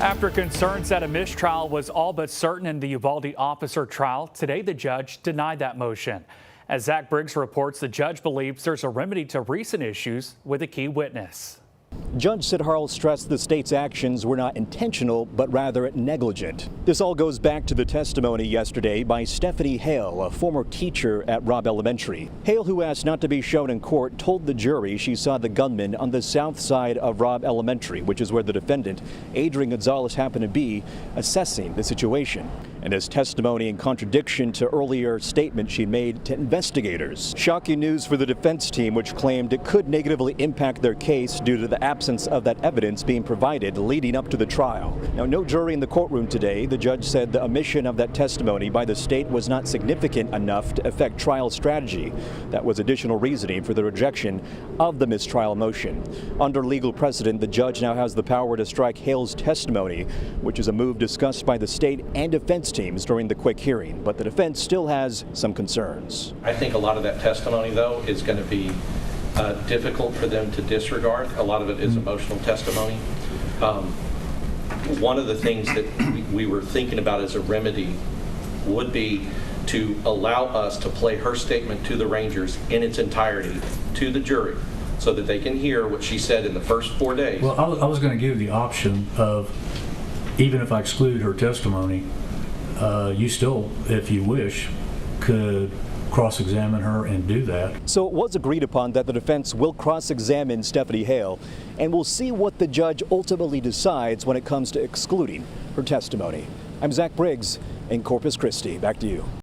After concerns that a mistrial was all but certain in the Uvalde officer trial, today the judge denied that motion. As Zach Briggs reports, the judge believes there's a remedy to recent issues with a key witness. Judge Sid Harrell stressed the state's actions were not intentional, but rather negligent. This all goes back to the testimony yesterday by Stephanie Hale, a former teacher at Robb Elementary. Hale, who asked not to be shown in court, told the jury she saw the gunman on the south side of Robb Elementary, which is where the defendant, Adrian Gonzales, happened to be, assessing the situation. And his testimony in contradiction to earlier statements she made to investigators. Shocking news for the defense team, which claimed it could negatively impact their case due to the absence of that evidence being provided leading up to the trial. Now, no jury in the courtroom today. The judge said the omission of that testimony by the state was not significant enough to affect trial strategy. That was additional reasoning for the rejection of the mistrial motion. Under legal precedent, the judge now has the power to strike Hale's testimony, which is a move discussed by the state and defense teams during the quick hearing, but the defense still has some concerns. I think a lot of that testimony, though, is going to be difficult for them to disregard. A lot of it is emotional testimony. One of the things that we were thinking about as a remedy would be to allow us to play her statement to the Rangers in its entirety to the jury so that they can hear what she said in the first 4 days. Well, I was going to give the option of, even if I exclude her testimony, you still, if you wish, could cross-examine her and do that. So it was agreed upon that the defense will cross-examine Stephanie Hale, and we'll see what the judge ultimately decides when it comes to excluding her testimony. I'm Zach Briggs in Corpus Christi. Back to you.